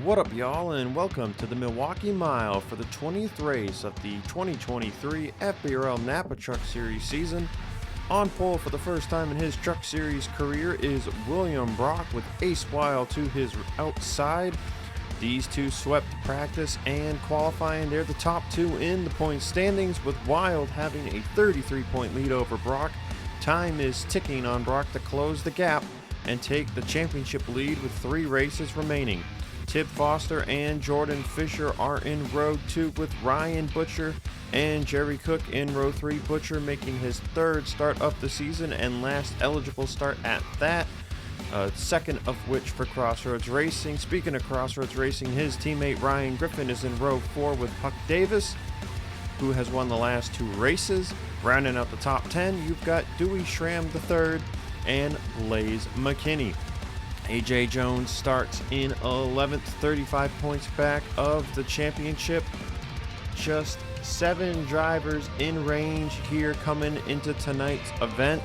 What up, y'all, and welcome to the Milwaukee Mile for the 20th race of the 2023 FBRL Napa Truck Series season. On pole for the first time in his Truck Series career is William Brock with Ace Wild to his outside. These two swept practice and qualifying. They're the top two in the point standings, with Wild having a 33-point lead over Brock. Time is ticking on Brock to close the gap and take the championship lead with 3 races remaining. Tib Foster and Jordan Fisher are in row 2, with Ryan Butcher and Jerry Cook in row 3. Butcher making his 3rd start of the season and last eligible start at that. Second of which for Crossroads Racing. Speaking of Crossroads Racing, his teammate Ryan Griffin is in row 4 with Huck Davis, who has won the last 2 races. Rounding out the top 10, you've got Dewey Schramm III and Blaze McKinney. AJ Jones starts in 11th, 35 points back of the championship. Just 7 drivers in range here coming into tonight's event.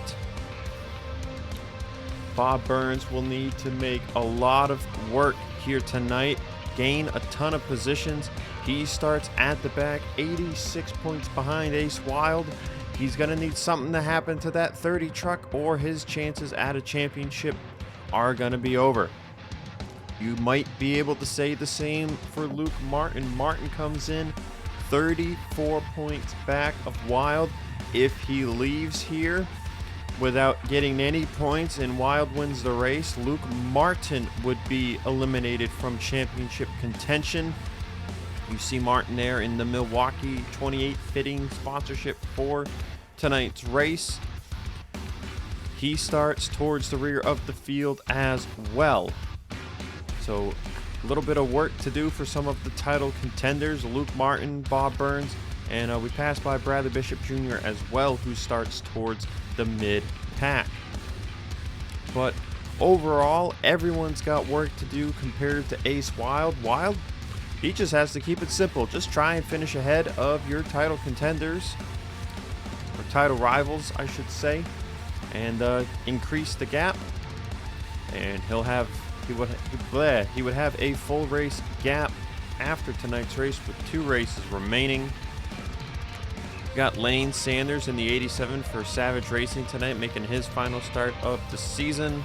Bob Burns will need to make a lot of work here tonight, gain a ton of positions. He starts at the back, 86 points behind Ace Wild. He's going to need something to happen to that 30 truck, or his chances at a championship are going to be over. You might be able to say the same for Luke Martin. Martin comes in 34 points back of Wild. If he leaves here without getting any points and Wild wins the race, Luke Martin would be eliminated from championship contention. You see Martin there in the Milwaukee 28 fitting sponsorship for tonight's race. He starts towards the rear of the field as well. So a little bit of work to do for some of the title contenders, Luke Martin, Bob Burns, and we pass by Bradley Bishop Jr. as well, who starts towards the mid-pack. But overall, everyone's got work to do compared to Ace Wild. Wild, he just has to keep it simple. Just try and finish ahead of your title contenders, or title rivals, I should say, and increase the gap, and he would have a full race gap after tonight's race with 2 races remaining. Got Lane Sanders in the 87 for Savage Racing tonight, making his final start of the season.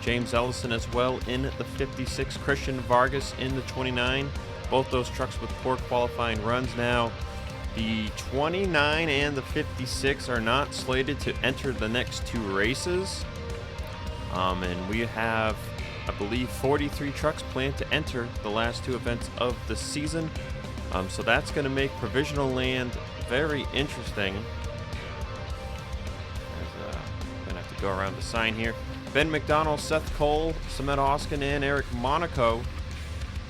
James Ellison as well in the 56. Christian Vargas in the 29. Both those trucks with poor qualifying runs. Now, the 29 and the 56 are not slated to enter the next 2 races. And we have, I believe, 43 trucks planned to enter the last 2 events of the season. So that's going to make provisional land very interesting. I'm going to have to go around the sign here. Ben McDonald, Seth Cole, Samet Oskin, and Eric Monaco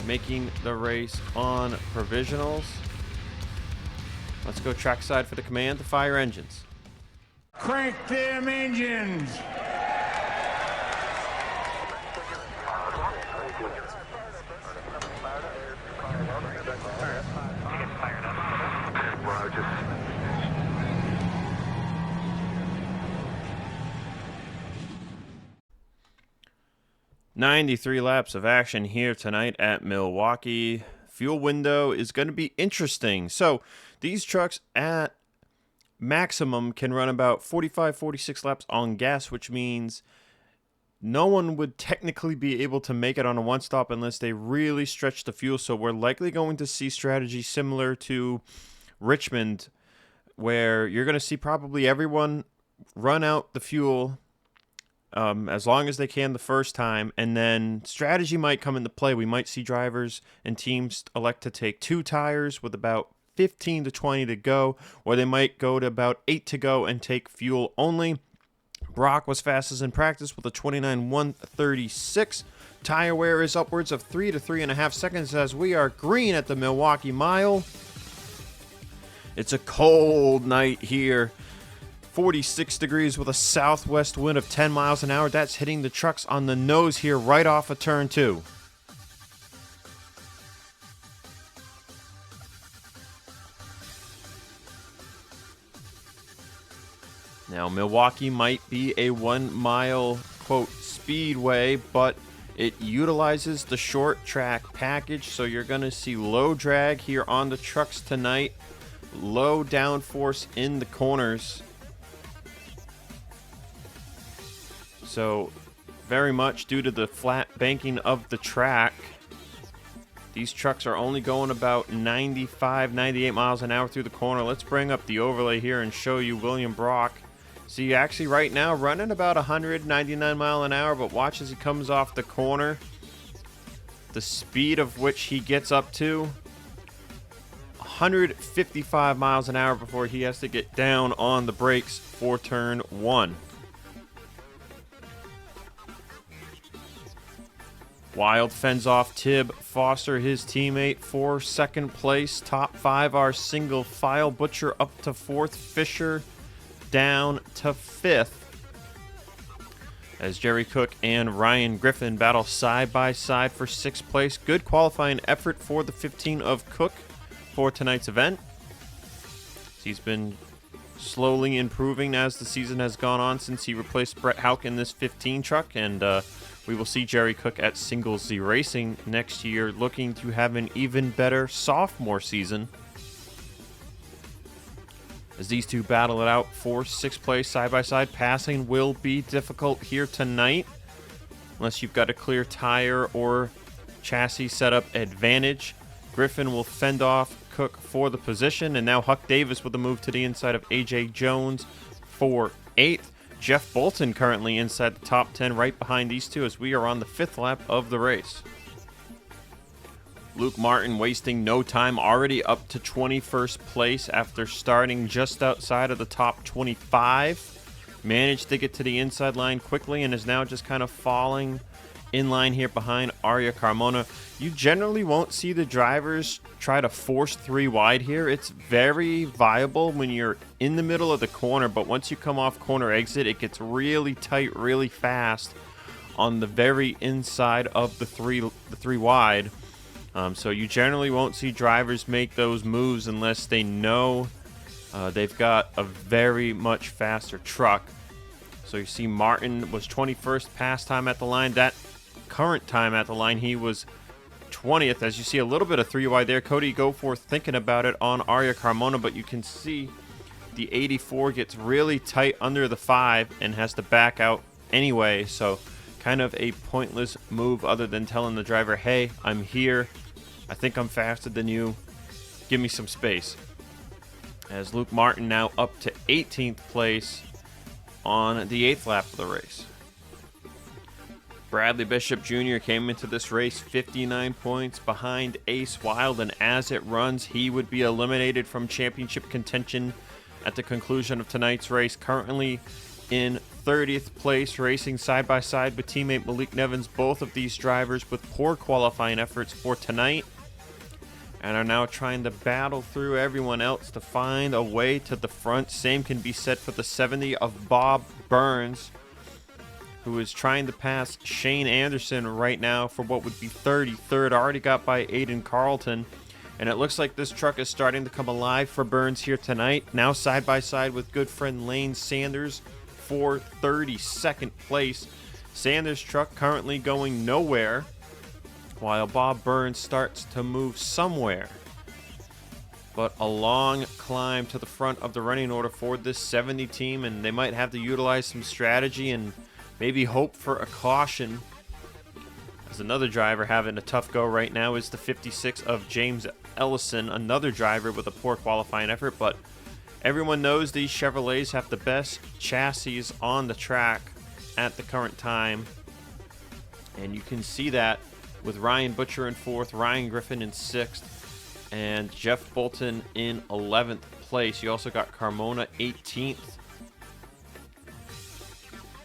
making the race on provisionals. Let's go trackside for the command to fire engines. Crank them engines! "93 laps of action here tonight at Milwaukee. Fuel window is going to be interesting. So these trucks at maximum can run about 45, 46 laps on gas, which means no one would technically be able to make it on a one-stop unless they really stretch the fuel. So we're likely going to see strategy similar to Richmond, where you're going to see probably everyone run out the fuel as long as they can the first time, and then strategy might come into play. We might see drivers and teams elect to take 2 tires with about 15 to 20 to go, or they might go to about 8 to go and take fuel only. Brock was fastest in practice with a 29.136. Tire wear is upwards of 3 to 3.5 seconds as we are green at the Milwaukee Mile. It's a cold night here. 46 degrees with a southwest wind of 10 miles an hour. That's hitting the trucks on the nose here right off of turn 2. Now, Milwaukee might be a 1 mile, quote, speedway, but It utilizes the short track package, so you're going to see low drag here on the trucks tonight, low downforce in the corners. So very much due to the flat banking of the track, these trucks are only going about 95, 98 miles an hour through the corner. Let's bring up the overlay here and show you William Brock. See, actually right now running about 199 mile an hour, but watch as he comes off the corner. The speed of which he gets up to 155 miles an hour before he has to get down on the brakes for turn 1. Wild fends off Tib Foster, his teammate, for second place. Top 5 are single file. Butcher up to 4th. Fisher down to 5th. As Jerry Cook and Ryan Griffin battle side by side for 6th place. Good qualifying effort for the 15 of Cook for tonight's event. He's been slowly improving as the season has gone on since he replaced Brett Houck in this 15 truck, and we will see Jerry Cook at Singles Z Racing next year, looking to have an even better sophomore season. As these two battle it out for 6th place side-by-side, passing will be difficult here tonight, unless you've got a clear tire or chassis setup advantage. Griffin will fend off Cook for the position, and now Huck Davis with a move to the inside of AJ Jones for 8th. Jeff Bolton currently inside the top 10 right behind these two as we are on the 5th lap of the race. Luke Martin wasting no time, already up to 21st place after starting just outside of the top 25. Managed to get to the inside line quickly and is now just kind of falling in line here behind Arya Carmona. You generally won't see the drivers try to force 3 wide here. It's very viable when you're in the middle of the corner, but once you come off corner exit, it gets really tight really fast on the very inside of the three wide. So you generally won't see drivers make those moves unless they know they've got a very much faster truck. So you see Martin was 21st pass time at the line. That current time at the line, he was 20th. As you see a little bit of 3 wide there. Cody Goforth thinking about it on Arya Carmona, but you can see the 84 gets really tight under the 5 and has to back out anyway. So kind of a pointless move other than telling the driver, hey, I'm here. I think I'm faster than you. Give me some space. As Luke Martin now up to 18th place on the 8th lap of the race. Bradley Bishop Jr. came into this race 59 points behind Ace Wild, and as it runs, he would be eliminated from championship contention at the conclusion of tonight's race. Currently in 30th place, racing side by side with teammate Malik Nevins, both of these drivers with poor qualifying efforts for tonight, and are now trying to battle through everyone else to find a way to the front. Same can be said for the 70 of Bob Burns, who is trying to pass Shane Anderson right now for what would be 33rd. Already got by Aiden Carlton. And it looks like this truck is starting to come alive for Burns here tonight. Now side by side with good friend Lane Sanders for 32nd place. Sanders' truck currently going nowhere, while Bob Burns starts to move somewhere. But a long climb to the front of the running order for this 70 team, and they might have to utilize some strategy and maybe hope for a caution. As another driver having a tough go right now is the 56 of James Ellison, another driver with a poor qualifying effort, but everyone knows these Chevrolets have the best chassis on the track at the current time, and you can see that with Ryan Butcher in 4th, Ryan Griffin in 6th, and Jeff Bolton in 11th place. You also got Carmona 18th.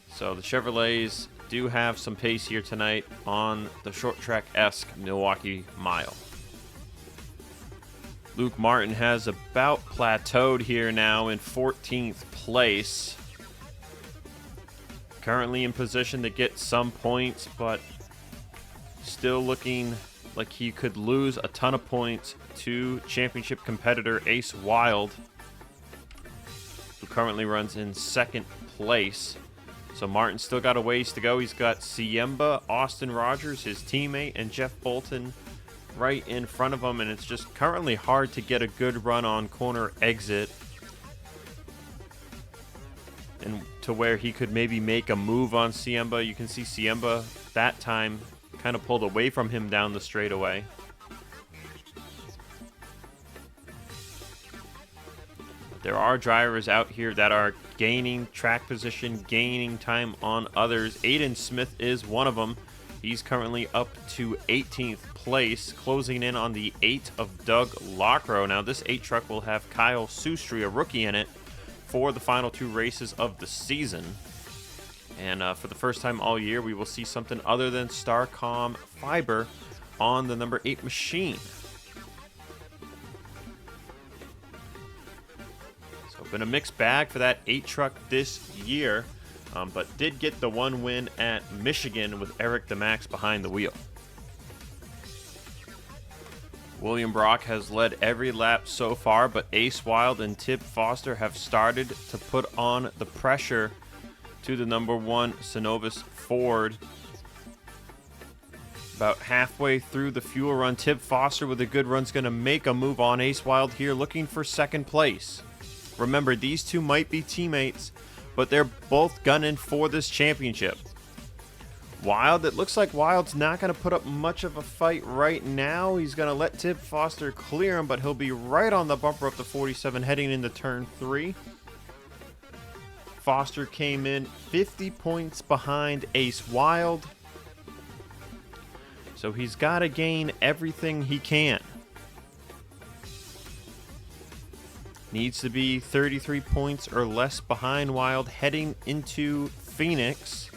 So the Chevrolets do have some pace here tonight on the short track-esque Milwaukee mile. Luke Martin has about plateaued here now in 14th place. Currently in position to get some points, but still looking like he could lose a ton of points to championship competitor Ace Wild, who currently runs in 2nd place. So Martin's still got a ways to go. He's got Siemba, Austin Rogers, his teammate, and Jeff Bolton right in front of him, and it's just currently hard to get a good run on corner exit and to where he could maybe make a move on Siemba. You can see Siemba that time kind of pulled away from him down the straightaway. But there are drivers out here that are gaining track position, gaining time on others. Aiden Smith is one of them. He's currently up to 18th place, closing in on the 8 of Doug Lockrow. Now, this 8 truck will have Kyle Sustry, a rookie, in it for the final 2 races of the season. And for the first time all year, we will see something other than Starcom fiber on the number 8 machine. So, been a mixed bag for that 8 truck this year. But did get the 1 win at Michigan with Eric DeMax behind the wheel. William Brock has led every lap so far, but Ace Wild and Tib Foster have started to put on the pressure to the number 1 Synovus Ford. About halfway through the fuel run, Tib Foster with a good run is going to make a move on Ace Wild here, looking for second place. Remember, these two might be teammates, but they're both gunning for this championship. Wild, it looks like Wild's not going to put up much of a fight right now. He's going to let Tib Foster clear him, but he'll be right on the bumper up to 47 heading into turn 3. Foster came in 50 points behind Ace Wild. So he's got to gain everything he can. Needs to be 33 points or less behind Wild heading into Phoenix.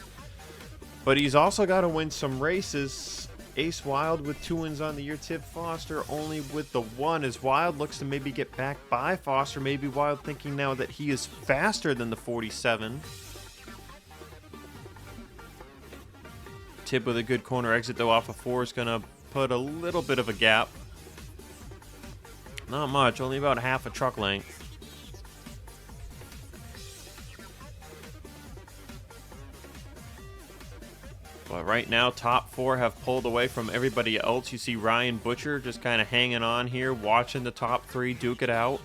But he's also got to win some races. Ace Wild with 2 wins on the year. Tib Foster only with the 1 as Wild looks to maybe get back by Foster. Maybe Wild thinking now that he is faster than the 47. Tib with a good corner exit though off of 4 is going to put a little bit of a gap. Not much, only about half a truck length. But right now, top 4 have pulled away from everybody else. You see Ryan Butcher just kind of hanging on here, watching the top 3 duke it out.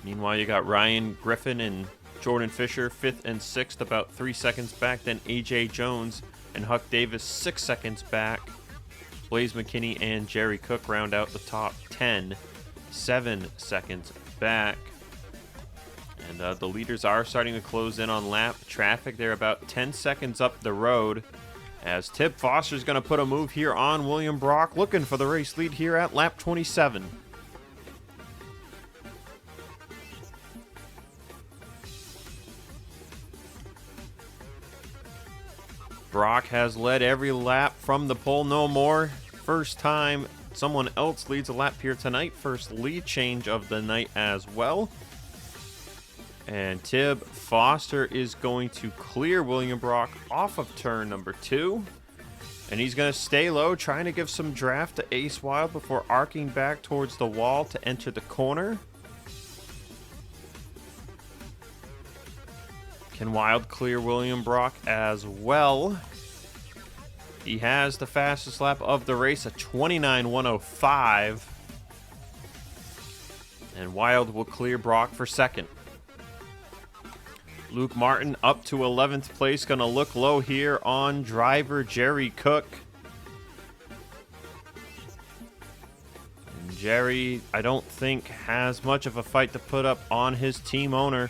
Meanwhile, you got Ryan Griffin and Jordan Fisher 5th and 6th, about 3 seconds back. Then AJ Jones and Huck Davis 6 seconds back. Blaze McKinney and Jerry Cook round out the top 10, 7 seconds back. And the leaders are starting to close in on lap traffic. They're about 10 seconds up the road as Tib Foster's going to put a move here on William Brock, looking for the race lead here at lap 27. Brock has led every lap from the pole, no more. First time someone else leads a lap here tonight. First lead change of the night as well. And Tib Foster is going to clear William Brock off of turn number 2. And he's going to stay low, trying to give some draft to Ace Wild before arcing back towards the wall to enter the corner. Can Wild clear William Brock as well? He has the fastest lap of the race, a 29:105. And Wild will clear Brock for second. Luke Martin up to 11th place, going to look low here on driver Jerry Cook. And Jerry, I don't think, has much of a fight to put up on his team owner.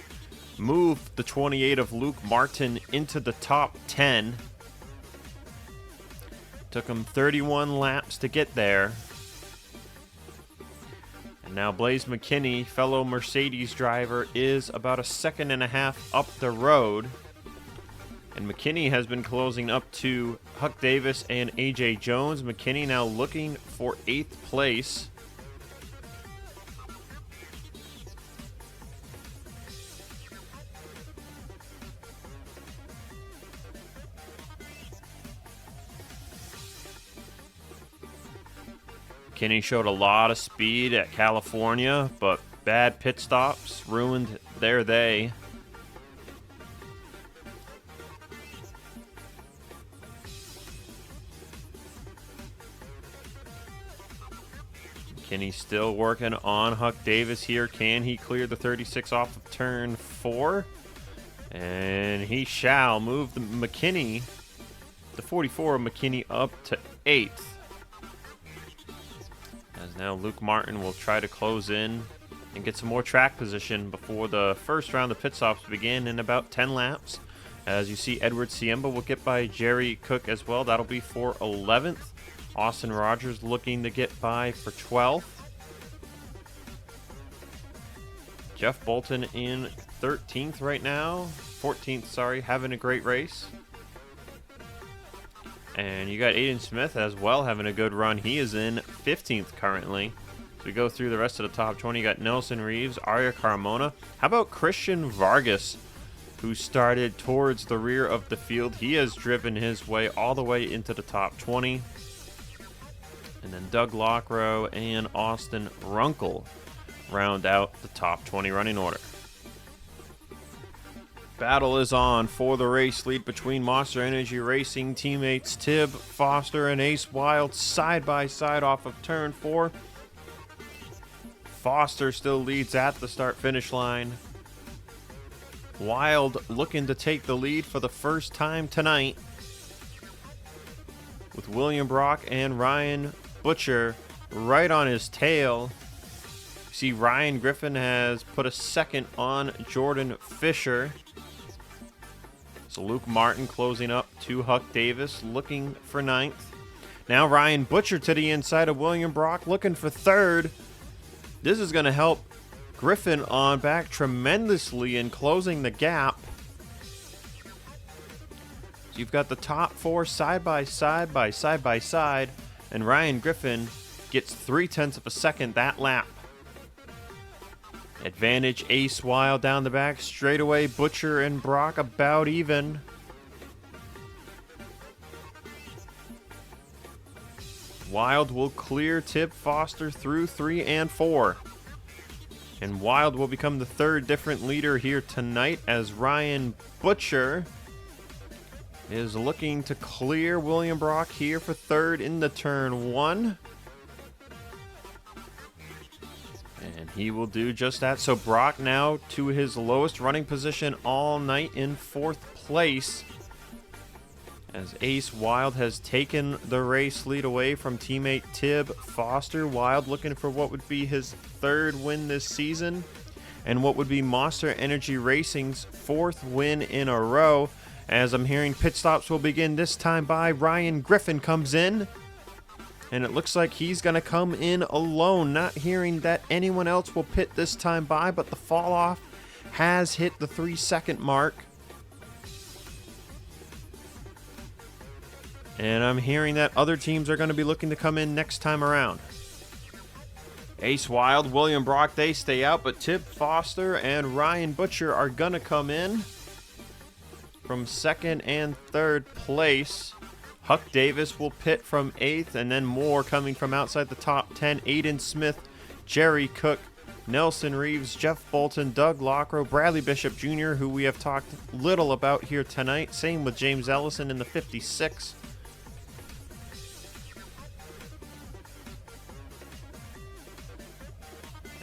Moved the 28 of Luke Martin into the top 10. Took him 31 laps to get there. And now Blaze McKinney, fellow Mercedes driver, is about a 1.5 seconds up the road. And McKinney has been closing up to Huck Davis and AJ Jones. McKinney now looking for 8th place. McKinney showed a lot of speed at California, but bad pit stops ruined there they. McKinney still working on Huck Davis here. Can he clear the 36 off of turn 4? And he shall move the McKinney, the 44 of McKinney, up to 8th. As now Luke Martin will try to close in and get some more track position before the first round of pit stops begin in about 10 laps. As you see, Edward Siemba will get by Jerry Cook as well. That'll be for 11th. Austin Rogers looking to get by for 12th. Jeff Bolton in 13th right now. 14th, sorry, having a great race. And you got Aiden Smith as well having a good run. He is in 15th currently. So we go through the rest of the top 20. You got Nelson Reeves, Arya Carmona. How about Christian Vargas, who started towards the rear of the field? He has driven his way all the way into the top 20. And then Doug Lockrow and Austin Runkle round out the top 20 running order. Battle is on for the race lead between Monster Energy Racing teammates Tib Foster and Ace Wild side by side off of turn 4. Foster still leads at the start-finish line. Wild looking to take the lead for the first time tonight, with William Brock and Ryan Butcher right on his tail. You see Ryan Griffin has put a second on Jordan Fisher. So Luke Martin closing up to Huck Davis, looking for 9th. Now Ryan Butcher to the inside of William Brock, looking for 3rd. This is going to help Griffin on back tremendously in closing the gap. So you've got the top 4 side by side, and Ryan Griffin gets 0.3 of a second that lap. Advantage Ace Wild down the back. Straightaway Butcher and Brock about even. Wild will clear Tib Foster through 3 and 4. And Wild will become the 3rd different leader here tonight, as Ryan Butcher is looking to clear William Brock here for 3rd in the turn 1. And he will do just that. So Brock now to his lowest running position all night in 4th place, as Ace Wild has taken the race lead away from teammate Tib Foster. Wild looking for what would be his 3rd win this season, and what would be Monster Energy Racing's 4th win in a row. As I'm hearing pit stops will begin this time by Ryan Griffin comes in. And it looks like he's going to come in alone. Not hearing that anyone else will pit this time by, but the fall off has hit the 3-second mark. And I'm hearing that other teams are going to be looking to come in next time around. Ace Wild, William Brock, they stay out, but Tib Foster and Ryan Butcher are going to come in from 2nd and 3rd place. Huck Davis will pit from 8th, and then more coming from outside the top 10. Aiden Smith, Jerry Cook, Nelson Reeves, Jeff Bolton, Doug Lockrow, Bradley Bishop Jr., who we have talked little about here tonight. Same with James Ellison in the 56.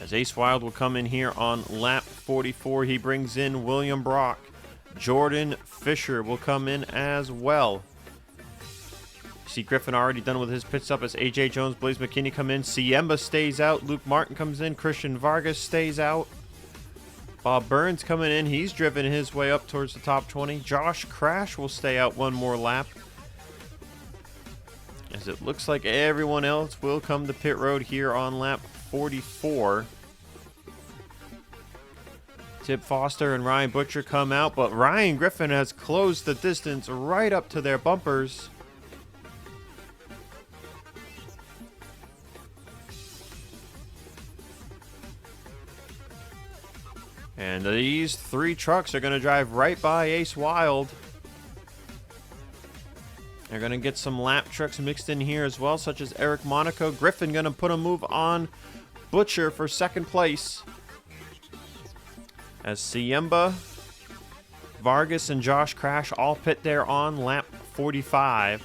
As Ace Wild will come in here on lap 44, he brings in William Brock. Jordan Fisher will come in as well. See Griffin already done with his pit stop as AJ Jones, Blaze McKinney come in. Siemba stays out. Luke Martin comes in. Christian Vargas stays out. Bob Burns coming in. He's driven his way up towards the top 20. Josh Crash will stay out one more lap, as it looks like everyone else will come to pit road here on lap 44. Tib Foster and Ryan Butcher come out, but Ryan Griffin has closed the distance right up to their bumpers. And these 3 trucks are going to drive right by Ace Wild. They're going to get some lap trucks mixed in here as well, such as Eric Monaco. Griffin going to put a move on Butcher for 2nd place, as Siemba, Vargas, and Josh Crash all pit there on lap 45.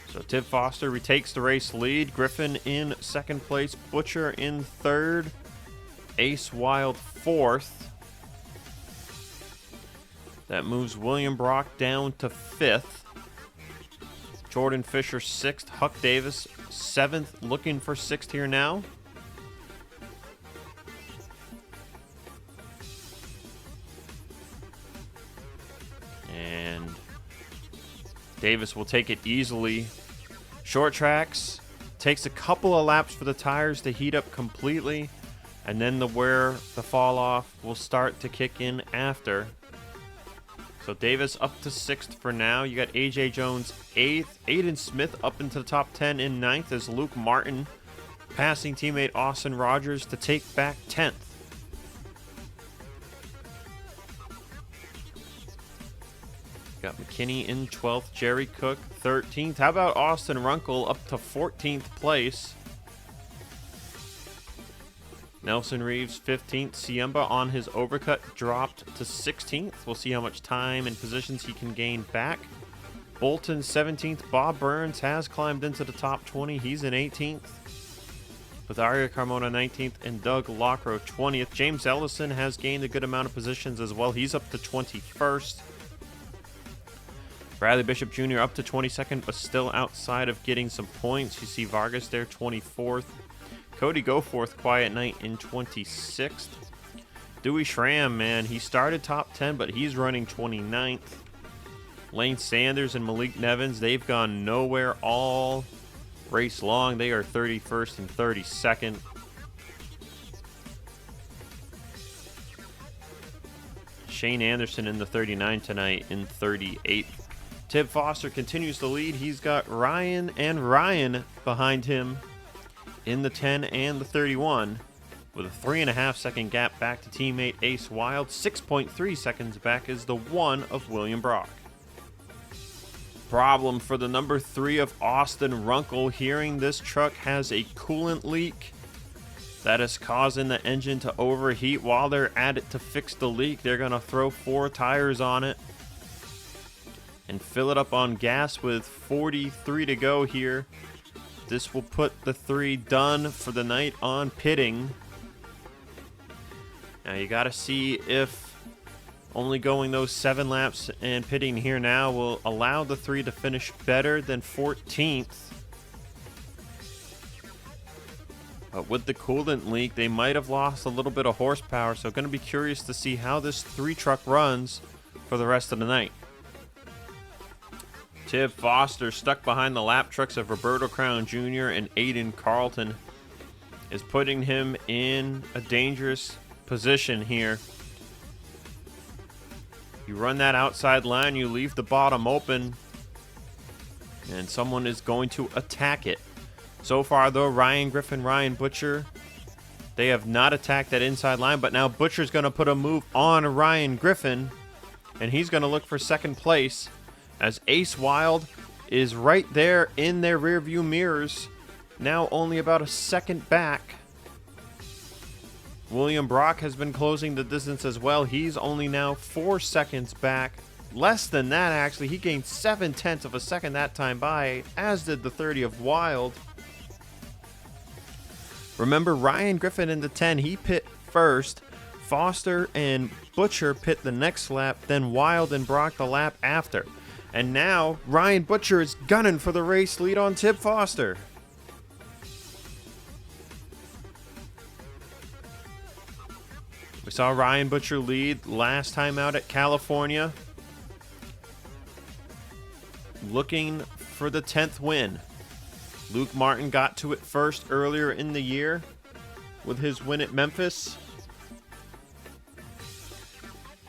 So Tib Foster retakes the race lead. Griffin in second place. Butcher in third. Ace Wild fourth. That moves William Brock down to fifth. Jordan Fisher sixth. Huck Davis seventh. Looking for sixth here now. And Davis will take it easily. Short tracks takes a couple of laps for the tires to heat up completely, and then the fall off will start to kick in after. So Davis up to sixth for now. You got AJ Jones eighth, Aiden Smith up into the top 10 in ninth as Luke Martin passing teammate Austin Rogers to take back 10th. Got McKinney in 12th, Jerry Cook 13th. How about Austin Runkle up to 14th place? Nelson Reeves 15th. Siemba on his overcut dropped to 16th. We'll see how much time and positions he can gain back. Bolton 17th. Bob Burns has climbed into the top 20. He's in 18th. With Aria Carmona 19th and Doug Lockrow 20th. James Ellison has gained a good amount of positions as well. He's up to 21st. Bradley Bishop Jr. up to 22nd, but still outside of getting some points. You see Vargas there, 24th. Cody Goforth, quiet night in 26th. Dewey Schramm, man, he started top 10, but he's running 29th. Lane Sanders and Malik Nevins, they've gone nowhere all race long. They are 31st and 32nd. Shane Anderson in the 39 tonight in 38th. Tib Foster continues to lead. He's got Ryan and Ryan behind him in the 10 and the 31 with a 3.5 second gap back to teammate Ace Wild. 6.3 seconds back is the 1 of William Brock. Problem for the number 3 of Austin Runkle. Hearing this truck has a coolant leak that is causing the engine to overheat. While they're at it to fix the leak, they're going to throw 4 tires on it and fill it up on gas with 43 to go here. This will put the 3 done for the night on pitting. Now you got to see if only going those 7 laps and pitting here now will allow the 3 to finish better than 14th. But with the coolant leak, they might have lost a little bit of horsepower, so going to be curious to see how this 3 truck runs for the rest of the night. Tib Foster, stuck behind the lap trucks of Roberto Crown Jr. and Aiden Carlton, is putting him in a dangerous position here. You run that outside line, you leave the bottom open, and someone is going to attack it. So far, though, Ryan Griffin, Ryan Butcher, they have not attacked that inside line, but now Butcher's going to put a move on Ryan Griffin, and he's going to look for second place, as Ace Wild is right there in their rearview mirrors, now only about a second back. William Brock has been closing the distance as well. He's only now 4 seconds back. Less than that, actually. He gained 0.7 of a second that time by, as did the 30 of Wild. Remember, Ryan Griffin in the 10, he pit first. Foster and Butcher pit the next lap, then Wild and Brock the lap after. And now, Ryan Butcher is gunning for the race lead on Tib Foster. We saw Ryan Butcher lead last time out at California, looking for the 10th win. Luke Martin got to it first earlier in the year with his win at Memphis.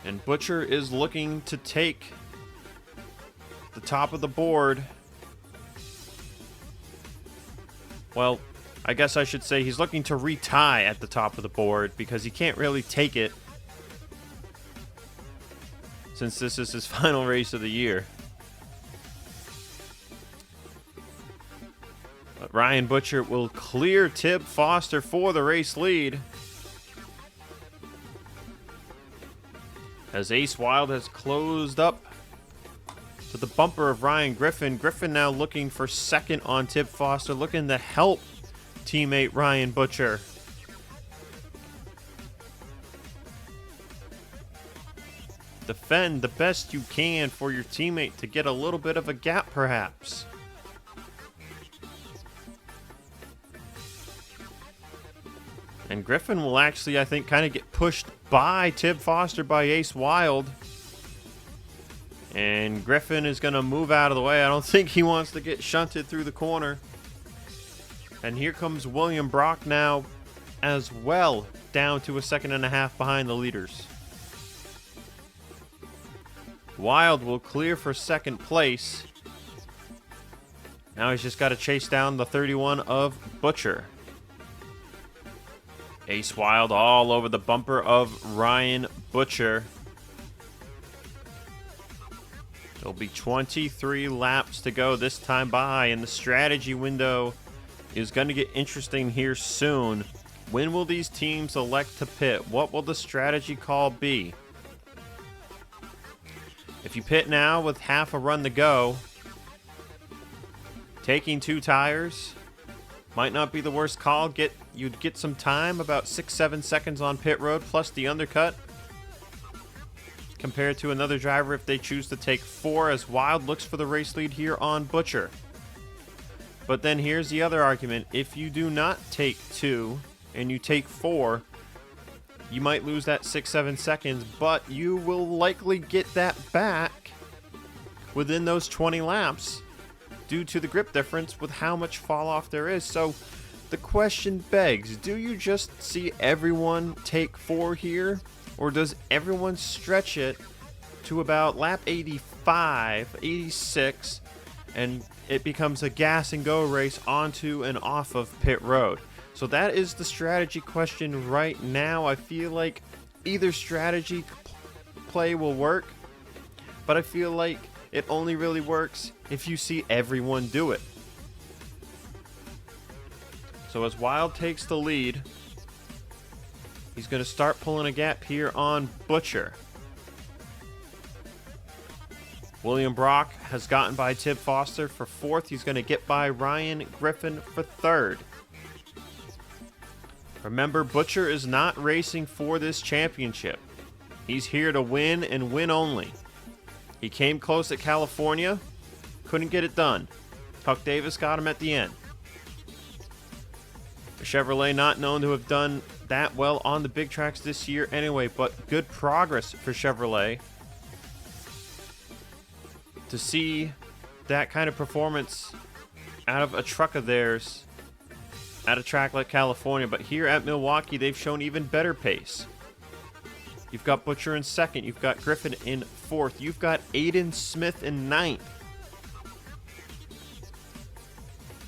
And Butcher is looking to take the top of the board. Well, I guess I should say he's looking to retie at the top of the board because he can't really take it since this is his final race of the year. But But Ryan Butcher will clear Tib Foster for the race lead, as Ace Wild has closed up to the bumper of Ryan Griffin. Griffin now looking for second on Tib Foster, looking to help teammate Ryan Butcher. Defend the best you can for your teammate to get a little bit of a gap, perhaps. And Griffin will actually, I think, kind of get pushed by Tib Foster by Ace Wild. And Griffin is going to move out of the way. I don't think he wants to get shunted through the corner. And here comes William Brock now as well, down to a second and a half behind the leaders. Wild will clear for second place. Now he's just got to chase down the 31 of Butcher. Ace Wild all over the bumper of Ryan Butcher. There'll be 23 laps to go this time by, and the strategy window is going to get interesting here soon. When will these teams elect to pit? What will the strategy call be? If you pit now with half a run to go, taking 2 tires might not be the worst call. You'd get some time, about 6-7 seconds on pit road, plus the undercut, compared to another driver if they choose to take 4, as Wild looks for the race lead here on Butcher. But then here's the other argument. If you do not take 2 and you take 4, you might lose that 6-7 seconds, but you will likely get that back within those 20 laps due to the grip difference with how much fall off there is. So the question begs, do you just see everyone take 4 here, or does everyone stretch it to about lap 85, 86, and it becomes a gas and go race onto and off of pit road? So that is the strategy question right now. I feel like either strategy play will work, but I feel like it only really works if you see everyone do it. So as Wild takes the lead, he's going to start pulling a gap here on Butcher. William Brock has gotten by Tib Foster for 4th. He's going to get by Ryan Griffin for 3rd. Remember, Butcher is not racing for this championship. He's here to win and win only. He came close at California, couldn't get it done. Tuck Davis got him at the end. Chevrolet not known to have done that well on the big tracks this year anyway, but good progress for Chevrolet. To see that kind of performance out of a truck of theirs at a track like California, but here at Milwaukee, they've shown even better pace. You've got Butcher in 2nd. You've got Griffin in 4th. You've got Aiden Smith in 9th.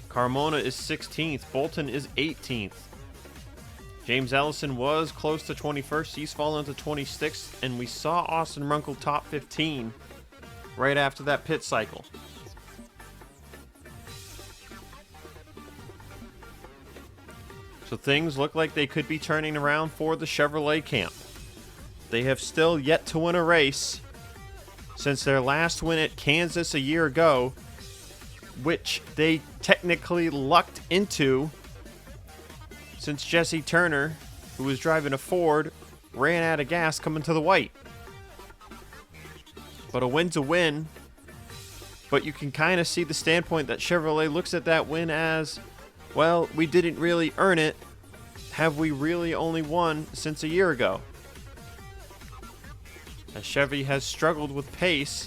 Carmona is 16th. Bolton is 18th. James Ellison was close to 21st. He's fallen to 26th, and we saw Austin Runkle top 15 right after that pit cycle. So things look like they could be turning around for the Chevrolet camp. They have still yet to win a race since their last win at Kansas a year ago, which they technically lucked into since Jesse Turner, who was driving a Ford, ran out of gas coming to the white. But a win's a win. But you can kind of see the standpoint that Chevrolet looks at that win as, well, we didn't really earn it. Have we really only won since a year ago? As Chevy has struggled with pace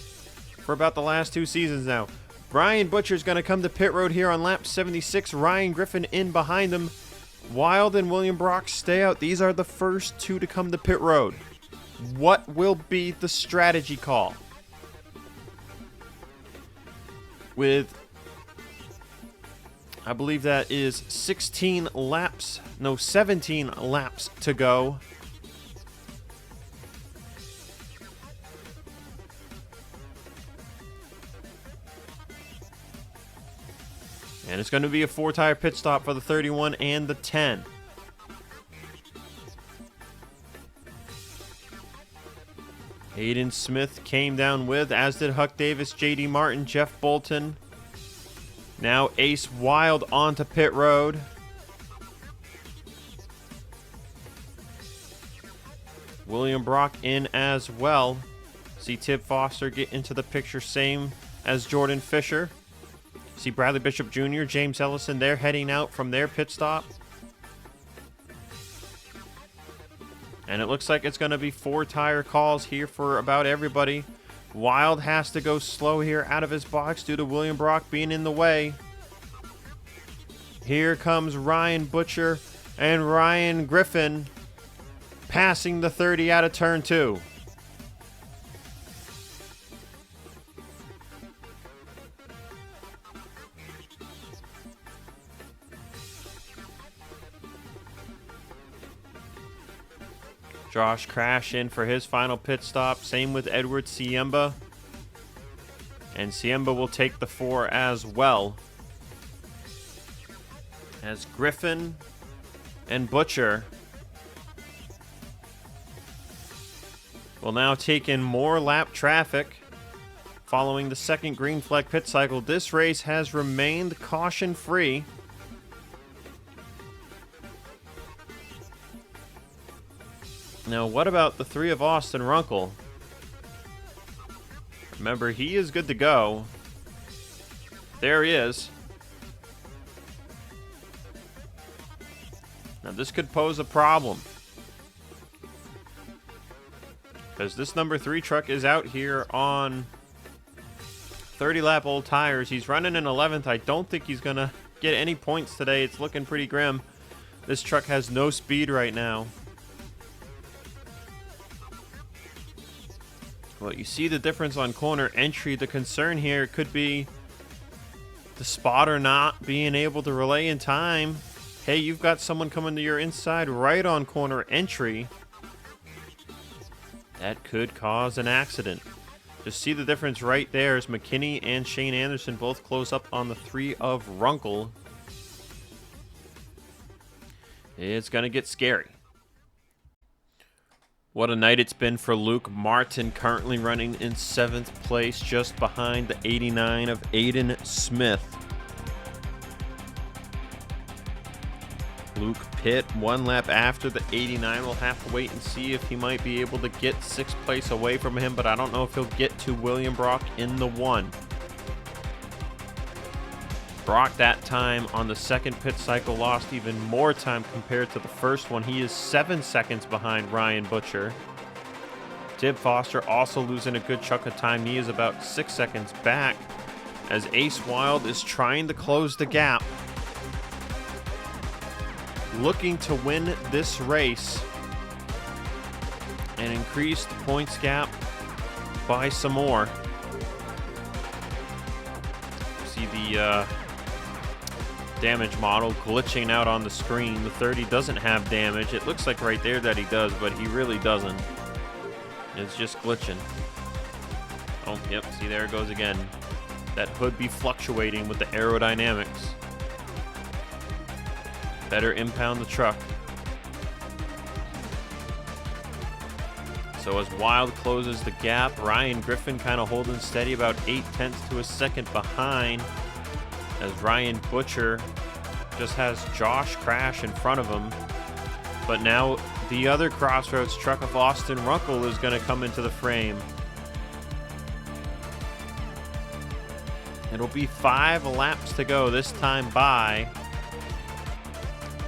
for about the last 2 seasons now. Ryan Butcher's going to come to pit road here on lap 76. Ryan Griffin in behind him. Wild and William Brock stay out. These are the first 2 to come to pit road. What will be the strategy call? With, I believe that is 17 laps to go. And it's going to be a 4-tire pit stop for the 31 and the 10. Hayden Smith came down with, as did Huck Davis, JD Martin, Jeff Bolton. Now Ace Wild onto pit road. William Brock in as well. See Tib Foster get into the picture, same as Jordan Fisher. See Bradley Bishop Jr., James Ellison, they're heading out from their pit stop. And it looks like it's going to be 4-tire calls here for about everybody. Wild has to go slow here out of his box due to William Brock being in the way. Here comes Ryan Butcher and Ryan Griffin passing the 30 out of turn 2. Josh Crash in for his final pit stop. Same with Edward Siemba. And Siemba will take the 4 as well. As Griffin and Butcher will now take in more lap traffic following the second green flag pit cycle. This race has remained caution-free. Now, what about the 3 of Austin Runkle? Remember, he is good to go. There he is. Now, this could pose a problem, because this number 3 truck is out here on 30-lap old tires. He's running in 11th. I don't think he's going to get any points today. It's looking pretty grim. This truck has no speed right now. Well, you see the difference on corner entry. The concern here could be the spotter not being able to relay in time. Hey, you've got someone coming to your inside right on corner entry. That could cause an accident. Just see the difference right there as McKinney and Shane Anderson both close up on the 3 of Runkle. It's going to get scary. What a night it's been for Luke Martin, currently running in 7th place, just behind the 89 of Aiden Smith. Luke pit 1 lap after the 89. We'll have to wait and see if he might be able to get 6th place away from him, but I don't know if he'll get to William Brock in the 1. Brock that time on the second pit cycle lost even more time compared to the first one. He is 7 seconds behind Ryan Butcher. Tib Foster also losing a good chunk of time. He is about 6 seconds back as Ace Wild is trying to close the gap, looking to win this race and increase the points gap by some more. See the damage model glitching out on the screen. The 30 doesn't have damage. It looks like right there that he does, but he really doesn't. It's just glitching. Oh, yep, see, there it goes again. That hood be fluctuating with the aerodynamics. Better impound the truck. So as Wild closes the gap, Ryan Griffin kind of holding steady, about 0.8 to a second behind, as Ryan Butcher just has Josh Crash in front of him. But now the other Crossroads truck of Austin Runkle is going to come into the frame. It'll be 5 laps to go this time by.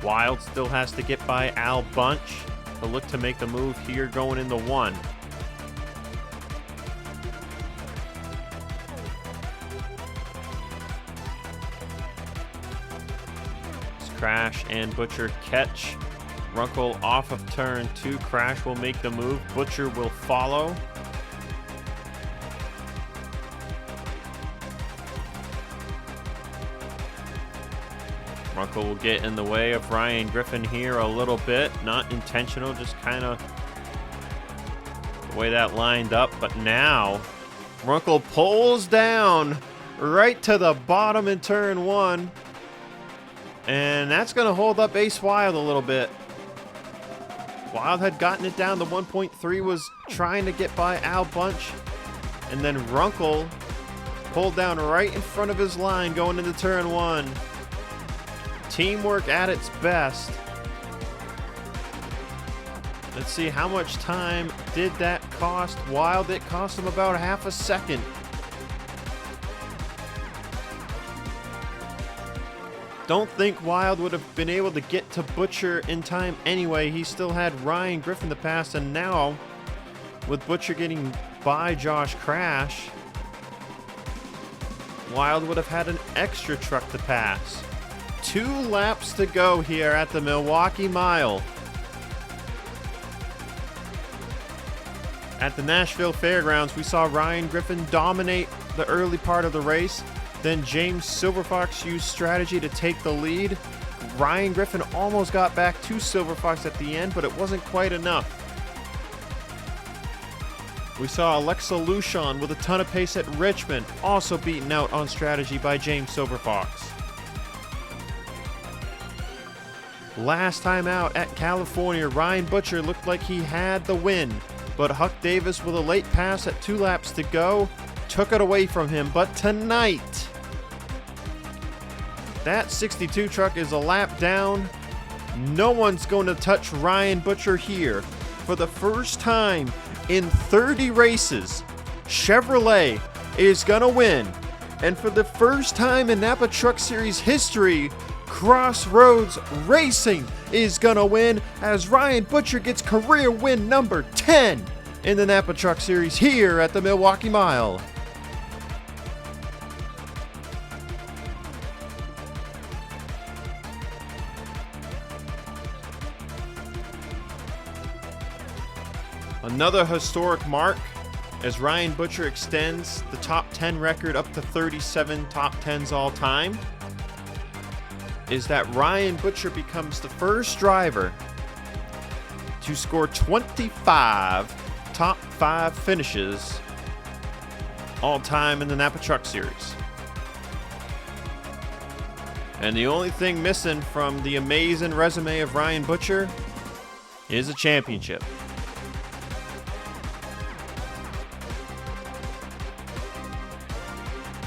Wild still has to get by Al Bunch to look to make the move here going into 1. Crash and Butcher catch Runkle off of turn 2. Crash will make the move. Butcher will follow. Runkle will get in the way of Ryan Griffin here a little bit. Not intentional, just kind of the way that lined up. But now Runkle pulls down right to the bottom in turn 1. And that's going to hold up Ace Wild a little bit. Wild had gotten it down to 1.3, was trying to get by Al Bunch. And then Runkle pulled down right in front of his line going into turn 1. Teamwork at its best. Let's see, how much time did that cost Wild? It cost him about half a second. Don't think Wild would have been able to get to Butcher in time anyway. He still had Ryan Griffin to pass, and now with Butcher getting by Josh Crash, Wild would have had an extra truck to pass. 2 laps to go here at the Milwaukee Mile. At the Nashville Fairgrounds, we saw Ryan Griffin dominate the early part of the race. Then James Silverfox used strategy to take the lead. Ryan Griffin almost got back to Silverfox at the end, but it wasn't quite enough. We saw Alexa Luchon with a ton of pace at Richmond, also beaten out on strategy by James Silverfox. Last time out at California, Ryan Butcher looked like he had the win, but Huck Davis with a late pass at 2 laps to go took it away from him. But tonight, that 62 truck is a lap down. No one's going to touch Ryan Butcher here. For the first time in 30 races, Chevrolet is going to win. And for the first time in Napa Truck Series history, Crossroads Racing is going to win as Ryan Butcher gets career win number 10 in the Napa Truck Series here at the Milwaukee Mile. Another historic mark as Ryan Butcher extends the top 10 record up to 37 top 10s all time is that Ryan Butcher becomes the first driver to score 25 top 5 finishes all time in the Napa Truck Series. And the only thing missing from the amazing resume of Ryan Butcher is a championship.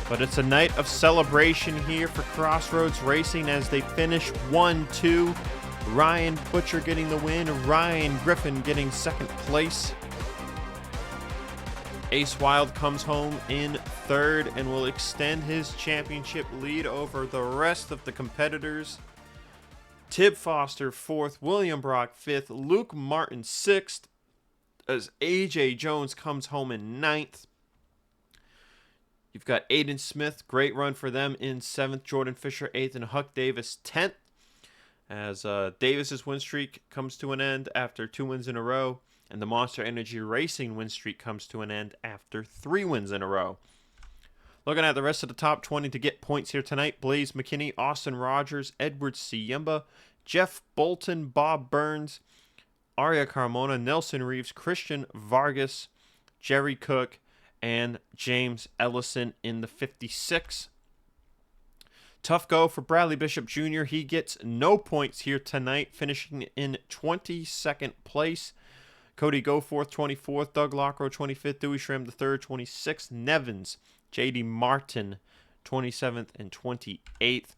But it's a night of celebration here for Crossroads Racing as they finish 1-2. Ryan Butcher getting the win, Ryan Griffin getting second place. Ace Wild comes home in third and will extend his championship lead over the rest of the competitors. Tib Foster fourth, William Brock fifth, Luke Martin sixth, as AJ Jones comes home in ninth. You've got Aiden Smith, great run for them in 7th, Jordan Fisher 8th, and Huck Davis 10th. As Davis's win streak comes to an end after 2 wins in a row, and the Monster Energy Racing win streak comes to an end after 3 wins in a row. Looking at the rest of the top 20 to get points here tonight, Blaze McKinney, Austin Rogers, Edward Siemba, Jeff Bolton, Bob Burns, Aria Carmona, Nelson Reeves, Christian Vargas, Jerry Cook, and James Ellison in the 56. Tough go for Bradley Bishop Jr. He gets no points here tonight, finishing in 22nd place. Cody Goforth, 24th. Doug Lockrow, 25th. Dewey Schramm, the 3rd, 26th. Nevins, J.D. Martin, 27th and 28th.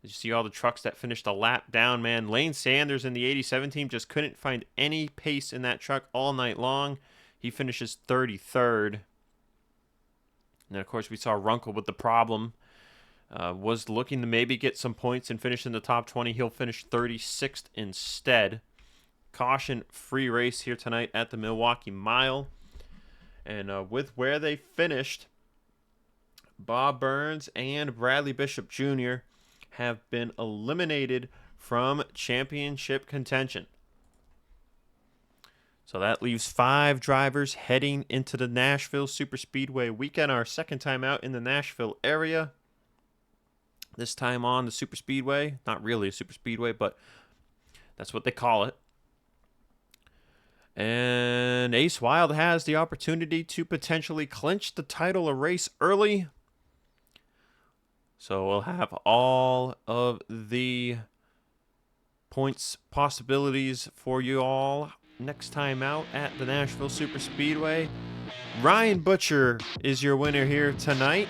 As you see all the trucks that finished a lap down, man. Lane Sanders in the 87 team just couldn't find any pace in that truck all night long. He finishes 33rd. And then, of course, we saw Runkle with the problem. Was looking to maybe get some points and finish in the top 20. He'll finish 36th instead. Caution-free race here tonight at the Milwaukee Mile. And with where they finished, Bob Burns and Bradley Bishop Jr. have been eliminated from championship contention. So that leaves 5 drivers heading into the Nashville Superspeedway weekend, our second time out in the Nashville area. This time on the Superspeedway. Not really a Superspeedway, but that's what they call it. And Ace Wild has the opportunity to potentially clinch the title a race early. So we'll have all of the points possibilities for you all next time out at the Nashville Super Speedway. Ryan Butcher is your winner here tonight.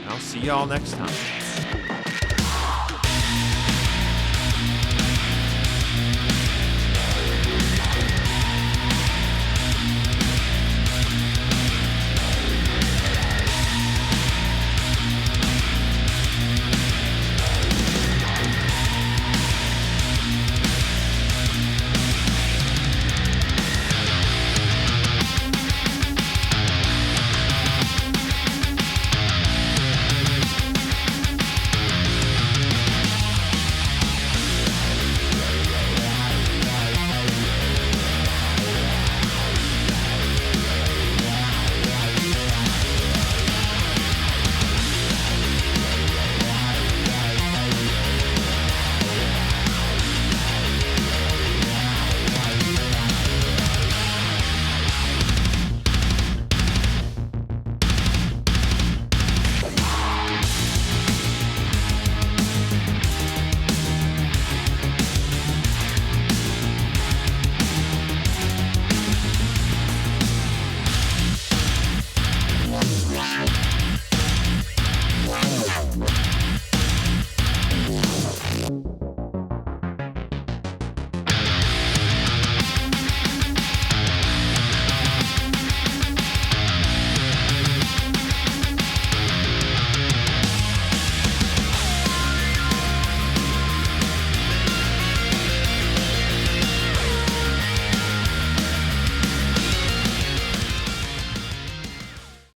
I'll see y'all next time.